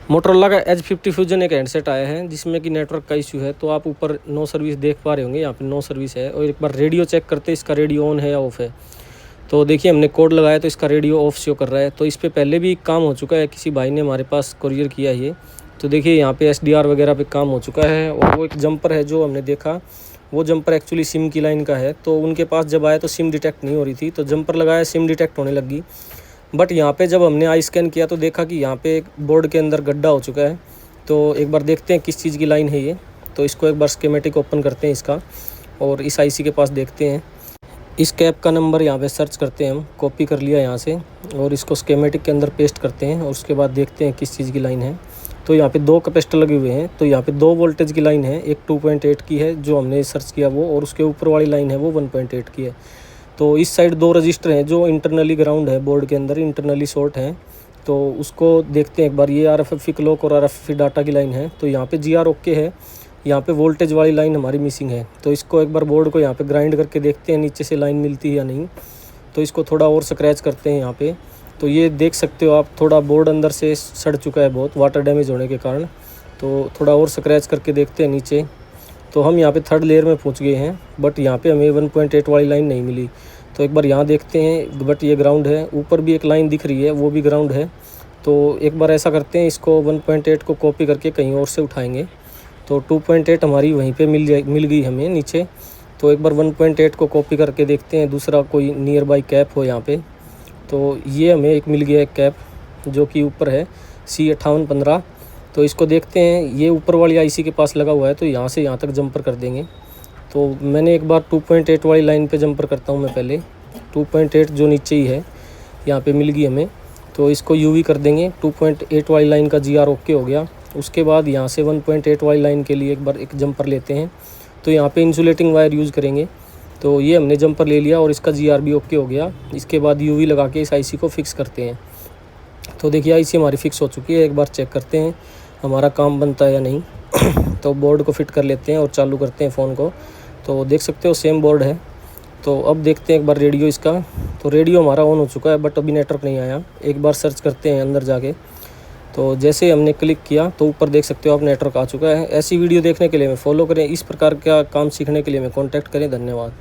Motorola का H50 fusion एक handset आया है जिसमें कि नेटवर्क का इशू है। तो आप ऊपर नो सर्विस देख पा रहे होंगे, यहाँ पे नो सर्विस है। और एक बार रेडियो चेक करते हैं इसका रेडियो ऑन है या ऑफ है। तो देखिए हमने कोड लगाया तो इसका रेडियो ऑफ शो कर रहा है। तो इस पर पहले भी काम हो चुका है, किसी भाई ने हमारे पास कुरियर किया है ये। तो देखिए यहाँ पे SDR वगैरह पे काम हो चुका है। और वो एक जंपर है जो हमने देखा, वो जंपर एक्चुअली सिम की लाइन का है। तो उनके पास जब आया तो सिम डिटेक्ट नहीं हो रही थी, तो जंपर लगाया, सिम डिटेक्ट होने लगी। बट यहाँ पे जब हमने आई स्कैन किया तो देखा कि यहाँ पे एक बोर्ड के अंदर गड्ढा हो चुका है। तो एक बार देखते हैं किस चीज़ की लाइन है ये। तो इसको एक बार स्कीमेटिक ओपन करते हैं इसका, और इस IC के पास देखते हैं। इस कैप का नंबर यहाँ पे सर्च करते हैं हम, कॉपी कर लिया यहाँ से, और इसको स्कीमेटिक के अंदर पेस्ट करते हैं। और उसके बाद देखते हैं किस चीज़ की लाइन है। तो यहाँ पे 2 कैपेसिटर लगे हुए हैं। तो यहाँ पे 2 वोल्टेज की लाइन है, एक 2.8 की है जो हमने सर्च किया वो, और उसके ऊपर वाली लाइन है वो 1.8 की है। तो इस साइड 2 रजिस्टर हैं जो इंटरनली ग्राउंड है, बोर्ड के अंदर इंटरनली शॉर्ट हैं। तो उसको देखते हैं एक बार। ये RFFE क्लॉक और RFFE डाटा की लाइन है। तो यहाँ पे GR ओके है, यहाँ पे वोल्टेज वाली लाइन हमारी मिसिंग है। तो इसको एक बार बोर्ड को यहाँ पे ग्राइंड करके देखते हैं नीचे से लाइन मिलती है या नहीं। तो इसको थोड़ा और स्क्रैच करते हैं यहाँ पे। तो ये देख सकते हो आप, थोड़ा बोर्ड अंदर से सड़ चुका है बहुत, वाटर डैमेज होने के कारण। तो थोड़ा और स्क्रैच करके देखते हैं नीचे। तो हम यहाँ पे 3rd लेयर में पहुँच गए हैं, बट यहाँ पे हमें 1.8 वाली लाइन नहीं मिली। तो एक बार यहाँ देखते हैं, बट ये ग्राउंड है। ऊपर भी एक लाइन दिख रही है, वो भी ग्राउंड है। तो एक बार ऐसा करते हैं, इसको 1.8 को कॉपी करके कहीं और से उठाएंगे। तो 2.8 हमारी वहीं पे मिल गई हमें नीचे। तो एक बार 1.8 को कॉपी करके देखते हैं, दूसरा कोई नियर बाई कैप हो यहाँ पे। तो ये हमें एक मिल गया है कैप, जो कि ऊपर है C5815। तो इसको देखते हैं, ये ऊपर वाली IC के पास लगा हुआ है। तो यहाँ से यहाँ तक जंपर कर देंगे। तो मैंने एक बार 2.8 वाली लाइन पे जंपर करता हूँ मैं पहले। 2.8 जो नीचे ही है, यहाँ पे मिल गई हमें। तो इसको UV कर देंगे। 2.8 वाली लाइन का GR ओके हो गया। उसके बाद यहाँ से 1.8 वाली लाइन के लिए एक बार एक जंपर लेते हैं। तो यहाँ पे इंसुलेटिंग वायर यूज़ करेंगे। तो ये हमने जंपर ले लिया और इसका GR भी ओके हो गया। इसके बाद UV लगा के इस IC को फिक्स करते हैं। तो देखिए IC हमारी फिक्स हो चुकी है। एक बार चेक करते हैं हमारा काम बनता है या नहीं। तो बोर्ड को फिट कर लेते हैं और चालू करते हैं फ़ोन को। तो देख सकते हो सेम बोर्ड है। तो अब देखते हैं एक बार रेडियो इसका। तो रेडियो हमारा ऑन हो चुका है, बट अभी नेटवर्क नहीं आया। एक बार सर्च करते हैं अंदर जाके। तो जैसे ही हमने क्लिक किया तो ऊपर देख सकते हो आप, नेटवर्क आ चुका है। ऐसी वीडियो देखने के लिए हमें फॉलो करें। इस प्रकार का काम सीखने के लिए हमें कॉन्टैक्ट करें। धन्यवाद।